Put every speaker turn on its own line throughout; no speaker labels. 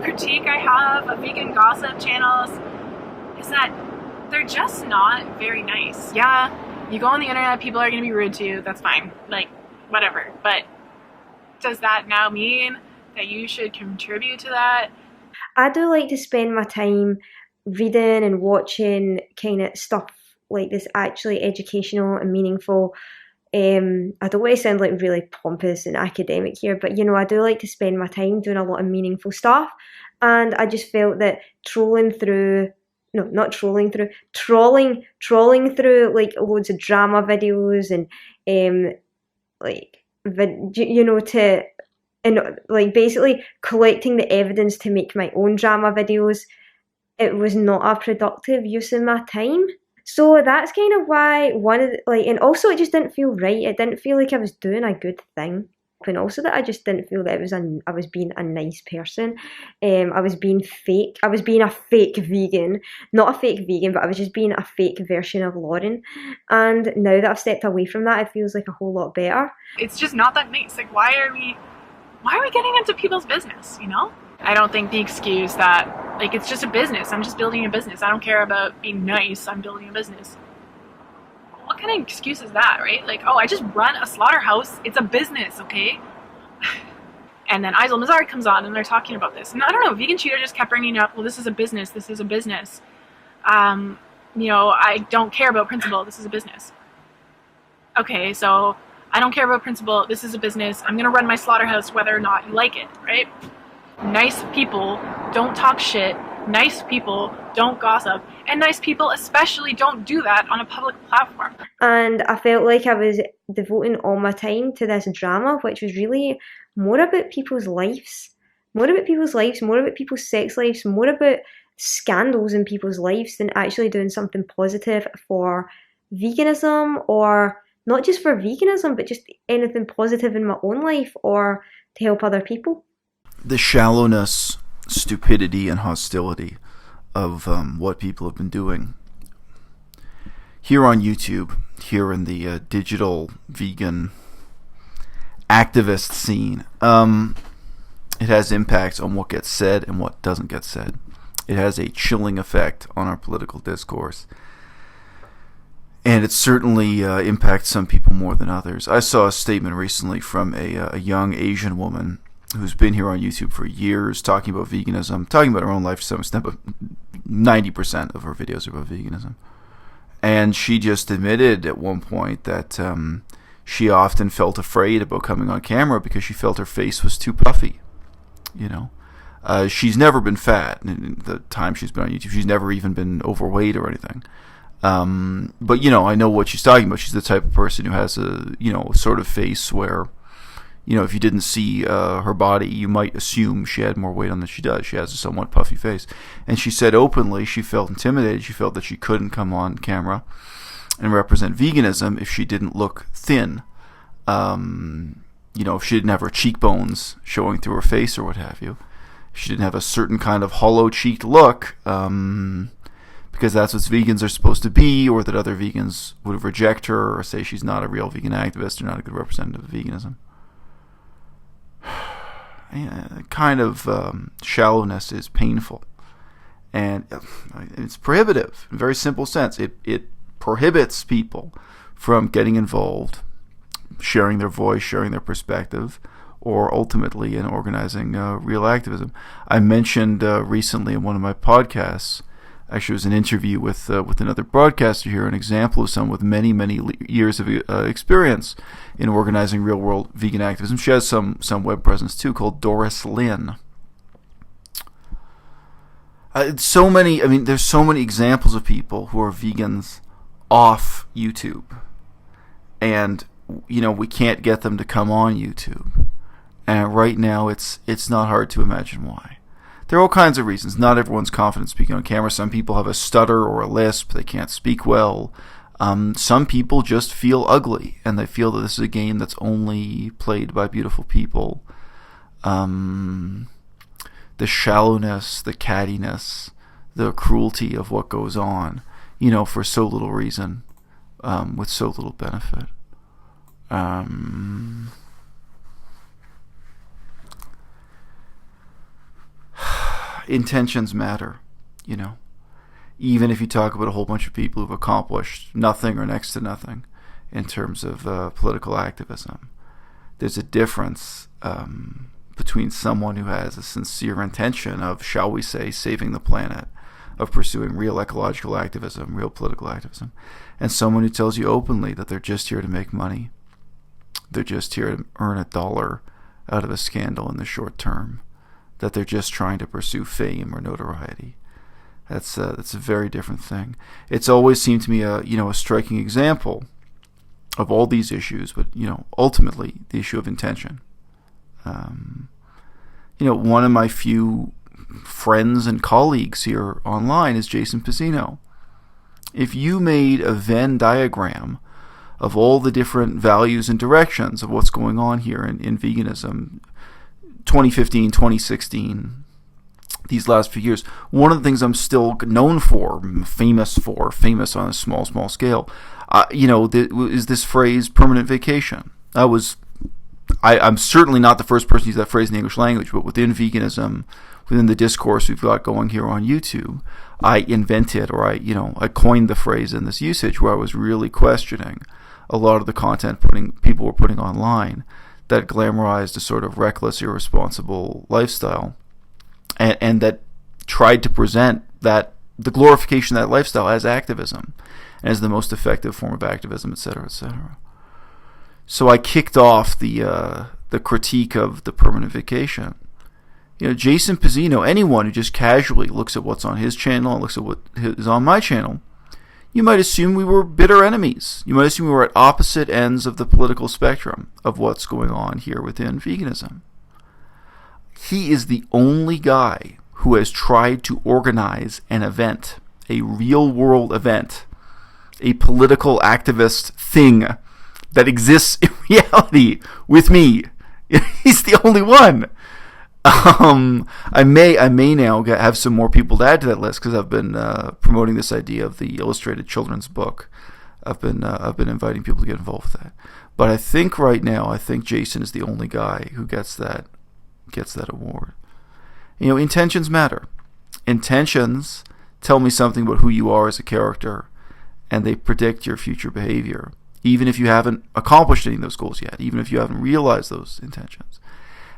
critique I have of vegan gossip channels is that they're just not very nice. Yeah, you go on the internet, people are going to be rude to you, that's fine, like, whatever, but does that now mean that you should contribute to that?
I do like to spend my time reading and watching kind of stuff like this actually educational and meaningful. I don't want to sound like really pompous and academic here, but I do like to spend my time doing a lot of meaningful stuff. And I just felt that trolling through, no, not trolling through, trawling through like loads of drama videos and like to and like basically collecting the evidence to make my own drama videos, it was not a productive use of my time. So that's kind of why one of the, like, and also it just didn't feel right. It didn't feel like I was doing a good thing. And also that I just didn't feel that I was being a nice person. I was being fake. I was being a fake vegan. Not a fake vegan, but I was just being a fake version of Lauren. And now that I've stepped away from that, it feels like a whole lot better.
It's just not that nice. Like, why are we getting into people's business, you know? I don't think the excuse that, like, it's just a business. I'm just building a business. I don't care about being nice. I'm building a business. What kind of excuse is that, right? Like, oh, I just run a slaughterhouse. It's a business, okay? And then Aizal Mazar comes on and they're talking about this. And I don't know, Vegan Cheater just kept bringing up, well, this is a business. This is a business. I don't care about principle. This is a business. Okay, so I don't care about principle. This is a business. I'm going to run my slaughterhouse whether or not you like it, right? Nice people don't talk shit. Nice people don't gossip. And nice people especially don't do that on a public platform.
And I felt like I was devoting all my time to this drama, which was really more about people's lives. More about people's lives, more about people's sex lives, more about scandals in people's lives than actually doing something positive for veganism, or not just for veganism, but just anything positive in my own life or to help other people.
The shallowness, stupidity, and hostility of what people have been doing here on YouTube, here in the digital vegan activist scene. It has impacts on what gets said and what doesn't get said. It has a chilling effect on our political discourse. And it certainly impacts some people more than others. I saw a statement recently from a young Asian woman who's been here on YouTube for years, talking about veganism, talking about her own life to some extent, but 90% of her videos are about veganism. And she just admitted at one point that she often felt afraid about coming on camera because she felt her face was too puffy. She's never been fat in the time she's been on YouTube. She's never even been overweight or anything. But I know what she's talking about. She's the type of person who has a sort of face where, if you didn't see her body, you might assume she had more weight on than she does. She has a somewhat puffy face. And she said openly she felt intimidated. She felt that she couldn't come on camera and represent veganism if she didn't look thin. If she didn't have her cheekbones showing through her face or what have you. If she didn't have a certain kind of hollow-cheeked look, because that's what vegans are supposed to be, or that other vegans would reject her or say she's not a real vegan activist or not a good representative of veganism. Kind of shallowness is painful, and it's prohibitive in a very simple sense. It prohibits people from getting involved, sharing their voice, sharing their perspective, or ultimately in organizing real activism. I mentioned recently in one of my podcasts, actually it was an interview with another broadcaster here, an example of someone with many, many years of experience in organizing real-world vegan activism. She has some web presence too, called Doris Lynn. There's so many examples of people who are vegans off YouTube, and we can't get them to come on YouTube. And right now, it's not hard to imagine why. There are all kinds of reasons. Not everyone's confident speaking on camera. Some people have a stutter or a lisp. They can't speak well. Some people just feel ugly, and they feel that this is a game that's only played by beautiful people. The shallowness, the cattiness, the cruelty of what goes on, for so little reason, with so little benefit. intentions matter, you know. Even if you talk about a whole bunch of people who've accomplished nothing or next to nothing in terms of political activism, there's a difference between someone who has a sincere intention of, shall we say, saving the planet, of pursuing real ecological activism, real political activism, and someone who tells you openly that they're just here to make money. They're just here to earn $1 out of a scandal in the short term, that they're just trying to pursue fame or notoriety. That's a very different thing. It's always seemed to me a striking example of all these issues, but ultimately the issue of intention. One of my few friends and colleagues here online is Jason Pizzino. If you made a Venn diagram of all the different values and directions of what's going on here in veganism, 2015, 2016, these last few years, one of the things I'm still known for, famous on a small scale, is this phrase, permanent vacation. I'm certainly not the first person to use that phrase in the English language, but within veganism, within the discourse we've got going here on YouTube, I invented, or I coined the phrase in this usage where I was really questioning a lot of the content people were putting online that glamorized a sort of reckless, irresponsible lifestyle, and that tried to present the glorification of that lifestyle as activism, and as the most effective form of activism, etc., etc. So I kicked off the critique of the permanent vacation. Jason Pizzino, anyone who just casually looks at what's on his channel and looks at what is on my channel, you might assume we were bitter enemies. You might assume we were at opposite ends of the political spectrum of what's going on here within veganism. He is the only guy who has tried to organize an event, a real-world event, a political activist thing that exists in reality with me. He's the only one. I may now have some more people to add to that list because I've been promoting this idea of the illustrated children's book. I've been inviting people to get involved with that. But I think right now, Jason is the only guy who gets that award. Intentions matter. Intentions tell me something about who you are as a character, and they predict your future behavior, even if you haven't accomplished any of those goals yet, even if you haven't realized those intentions.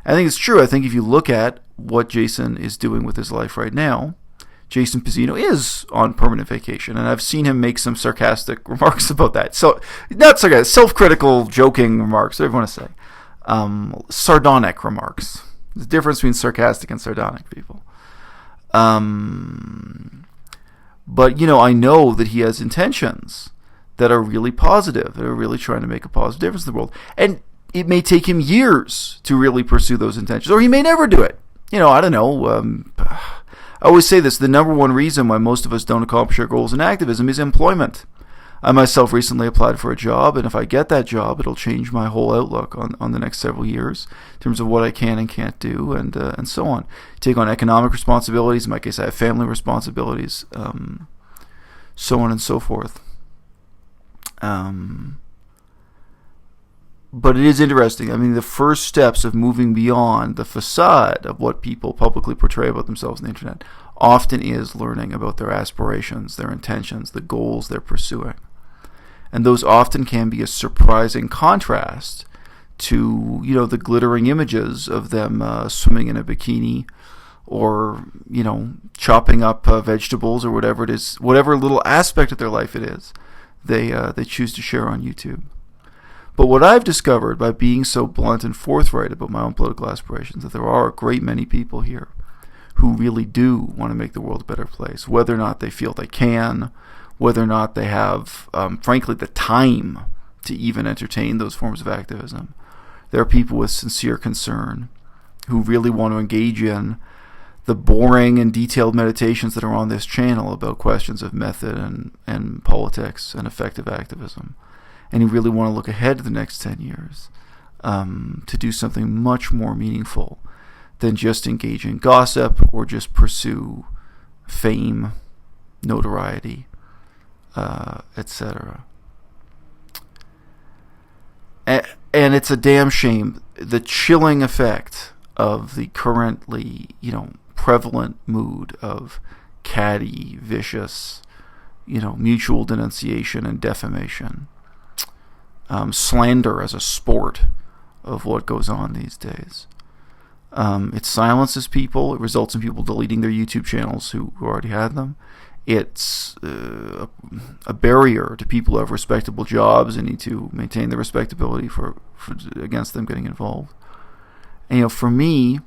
I think it's true. I think if you look at what Jason is doing with his life right now, Jason Pizzino is on permanent vacation, and I've seen him make some sarcastic remarks about that. So, not sarcastic, self-critical, joking remarks, whatever you want to say. Sardonic remarks. There's a difference between sarcastic and sardonic people. But, I know that he has intentions that are really positive, that are really trying to make a positive difference in the world. And it may take him years to really pursue those intentions, or he may never do it. I don't know. I always say this, the number one reason why most of us don't accomplish our goals in activism is employment. I myself recently applied for a job, and if I get that job, it'll change my whole outlook on the next several years in terms of what I can and can't do, and so on. Take on economic responsibilities. In my case, I have family responsibilities, so on and so forth. But it is interesting. I mean, the first steps of moving beyond the facade of what people publicly portray about themselves on the internet often is learning about their aspirations, their intentions, the goals they're pursuing. And those often can be a surprising contrast to, the glittering images of them swimming in a bikini or, chopping up vegetables or whatever it is, whatever little aspect of their life it is they choose to share on YouTube. But what I've discovered by being so blunt and forthright about my own political aspirations, that there are a great many people here who really do want to make the world a better place, whether or not they feel they can, whether or not they have, frankly, the time to even entertain those forms of activism. There are people with sincere concern who really want to engage in the boring and detailed meditations that are on this channel about questions of method and politics and effective activism. And who really want to look ahead to the next 10 years to do something much more meaningful than just engage in gossip or just pursue fame, notoriety, etc. And it's a damn shame, the chilling effect of the currently, prevalent mood of catty, vicious, mutual denunciation and defamation. Slander as a sport of what goes on these days. It silences people. It results in people deleting their YouTube channels who already had them. It's a barrier to people who have respectable jobs and need to maintain their respectability for against them getting involved. And for me,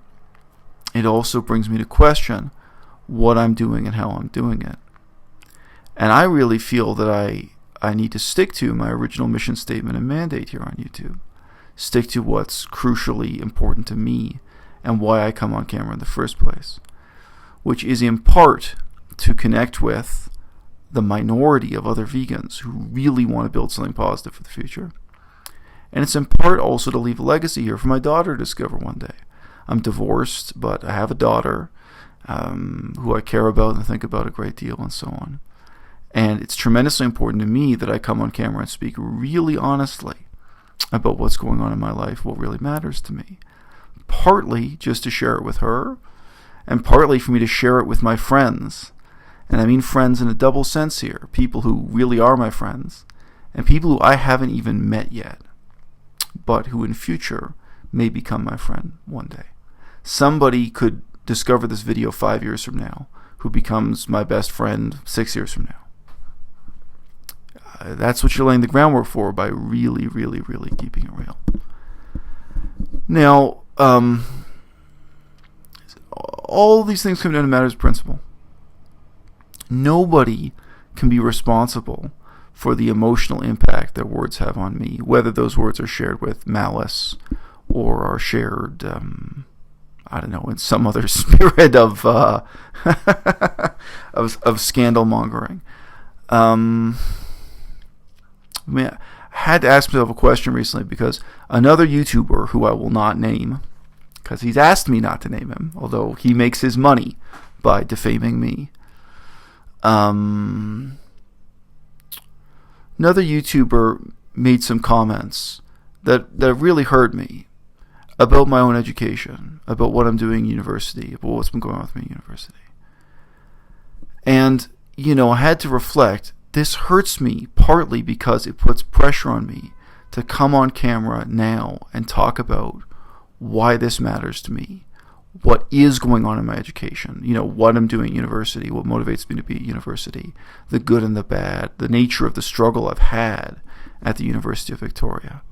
it also brings me to question what I'm doing and how I'm doing it. And I really feel that I need to stick to my original mission statement and mandate here on YouTube. Stick to what's crucially important to me and why I come on camera in the first place, which is in part to connect with the minority of other vegans who really want to build something positive for the future. And it's in part also to leave a legacy here for my daughter to discover one day. I'm divorced, but I have a daughter who I care about and think about a great deal and so on. And it's tremendously important to me that I come on camera and speak really honestly about what's going on in my life, what really matters to me. Partly just to share it with her, and partly for me to share it with my friends. And I mean friends in a double sense here. People who really are my friends, and people who I haven't even met yet, but who in future may become my friend one day. Somebody could discover this video 5 years from now, who becomes my best friend 6 years from now. That's what you're laying the groundwork for by really, really, really keeping it real. Now, all these things come down to matters of principle. Nobody can be responsible for the emotional impact their words have on me, whether those words are shared with malice or are shared, in some other spirit of scandal mongering. I had to ask myself a question recently because another YouTuber who I will not name, because he's asked me not to name him, although he makes his money by defaming me. Another YouTuber made some comments that really hurt me about my own education, about what I'm doing in university, about what's been going on with me in university. And, I had to reflect, this hurts me partly because it puts pressure on me to come on camera now and talk about why this matters to me, what is going on in my education, what I'm doing at university, what motivates me to be at university, the good and the bad, the nature of the struggle I've had at the University of Victoria.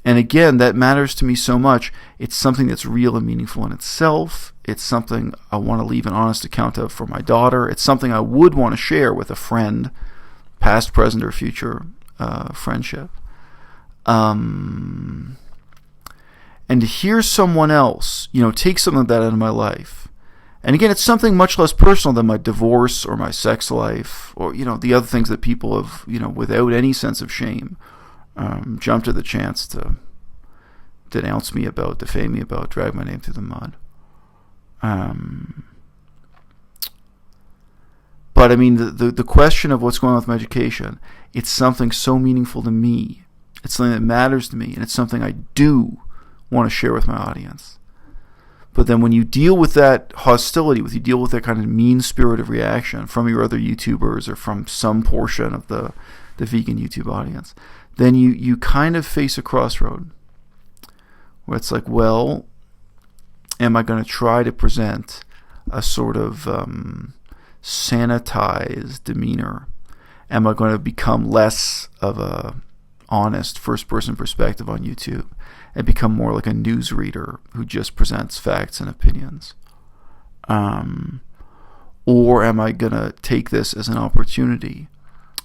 And again, that matters to me so much. It's something that's real and meaningful in itself. It's something I want to leave an honest account of for my daughter. It's something I would want to share with a friend, past, present, or future friendship. And to hear someone else, take something like that out of my life. And again, it's something much less personal than my divorce or my sex life or, the other things that people have, without any sense of shame, jumped at the chance to denounce me about, defame me about, drag my name through the mud. But I mean, the question of what's going on with my education, it's something so meaningful to me. It's something that matters to me, and it's something I do want to share with my audience. But then when you deal with that hostility, when you deal with that kind of mean-spirited reaction from your other YouTubers or from some portion of the vegan YouTube audience, then you kind of face a crossroad where it's like, well, am I going to try to present a sort of sanitized demeanor? Am I going to become less of a honest first-person perspective on YouTube and become more like a newsreader who just presents facts and opinions? Or am I going to take this as an opportunity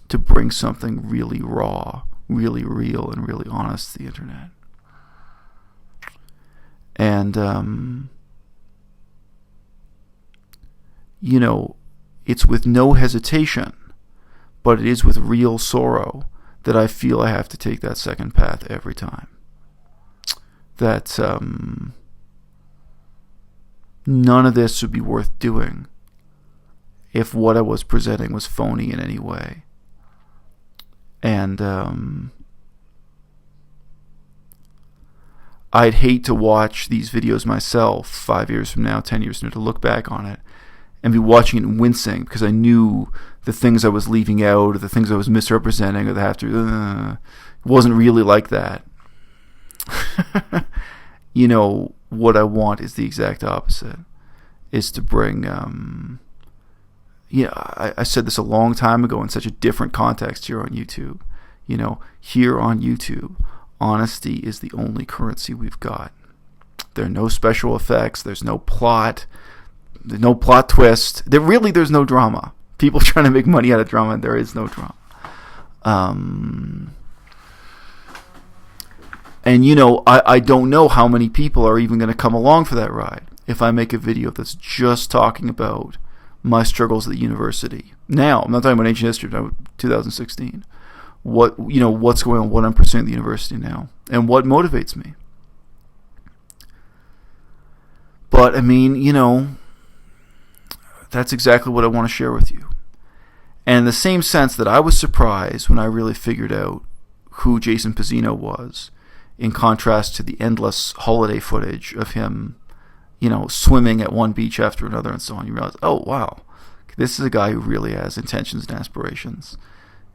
to bring something really raw, really real, and really honest to the internet? And, it's with no hesitation, but it is with real sorrow that I feel I have to take that second path every time. That none of this would be worth doing if what I was presenting was phony in any way. And I'd hate to watch these videos myself 5 years from now, 10 years from now, to look back on it and be watching it and wincing because I knew the things I was leaving out or the things I was misrepresenting or the have to. It wasn't really like that. You know, what I want is the exact opposite. Is to bring, I said this a long time ago in such a different context here on YouTube. You know, here on YouTube, honesty is the only currency we've got. There are no special effects. There's no plot. There's no plot twist. There's no drama. People trying to make money out of drama, and there is no drama. And, you know, I don't know how many people are even going to come along for that ride if I make a video that's just talking about my struggles at the university. Now, I'm not talking about ancient history, I'm talking about 2016. What's going on, what I'm pursuing at the university now, and what motivates me. But, I mean, you know, that's exactly what I want to share with you. And in the same sense that I was surprised when I really figured out who Jason Pizzino was, in contrast to the endless holiday footage of him, you know, swimming at one beach after another and so on, you realize, oh, wow, this is a guy who really has intentions and aspirations,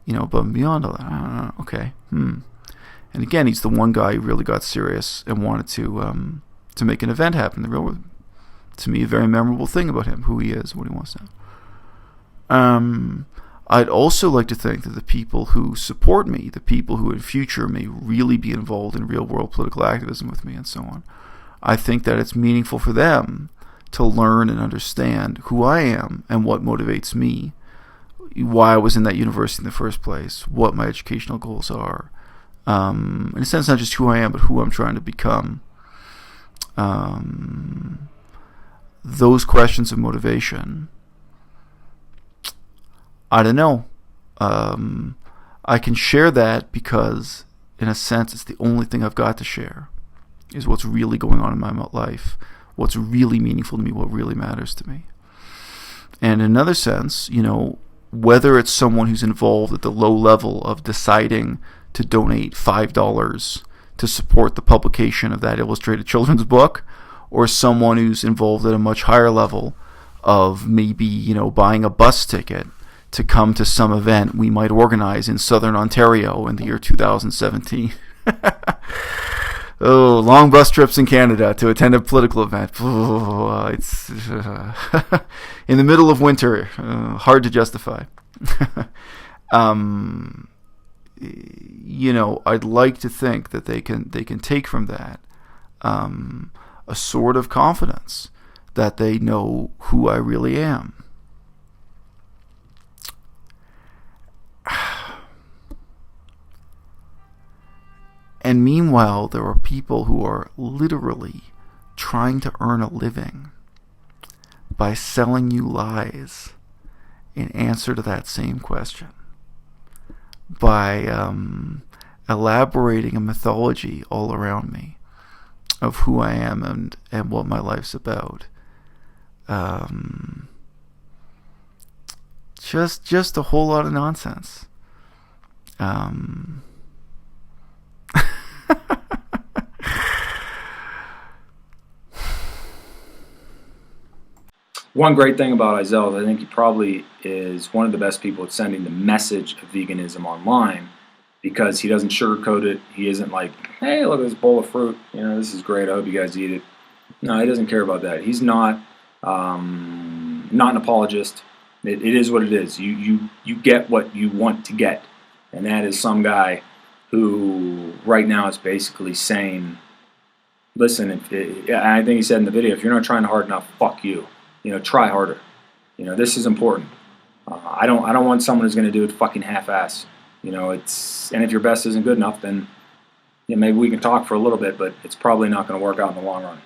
you know, but beyond all that, I don't know, okay, And again, he's the one guy who really got serious and wanted to make an event happen. The real, to me, a very memorable thing about him, who he is, what he wants to know. I'd also like to think that the people who support me, the people who in future may really be involved in real-world political activism with me and so on, I think that it's meaningful for them to learn and understand who I am and what motivates me, why I was in that university in the first place, what my educational goals are. In a sense, not just who I am, but who I'm trying to become. Those questions of motivation, I don't know. I can share that because, in a sense, it's the only thing I've got to share, is what's really going on in my life, what's really meaningful to me, what really matters to me. And in another sense, you know, whether it's someone who's involved at the low level of deciding to donate $5 to support the publication of that illustrated children's book, or someone who's involved at a much higher level of maybe, you know, buying a bus ticket to come to some event we might organize in southern Ontario in the year 2017. Oh, long bus trips in Canada to attend a political event. Oh, it's in the middle of winter, hard to justify. You know, I'd like to think that they can take from that a sort of confidence that they know who I really am. And meanwhile, there are people who are literally trying to earn a living by selling you lies in answer to that same question, by elaborating a mythology all around me of who I am and what my life's about. Just a whole lot of nonsense.
One great thing about Ezel is I think he probably is one of the best people at sending the message of veganism online, because he doesn't sugarcoat it. He isn't like, hey, look at this bowl of fruit. You know, this is great. I hope you guys eat it. No, he doesn't care about that. He's not an apologist. It is what it is. You get what you want to get. And that is some guy who right now is basically saying, listen, I think he said in the video, if you're not trying hard enough, fuck you. You know, try harder. You know, this is important. I don't want someone who's going to do it fucking half-ass. You know, and if your best isn't good enough, then maybe we can talk for a little bit, but it's probably not going to work out in the long run.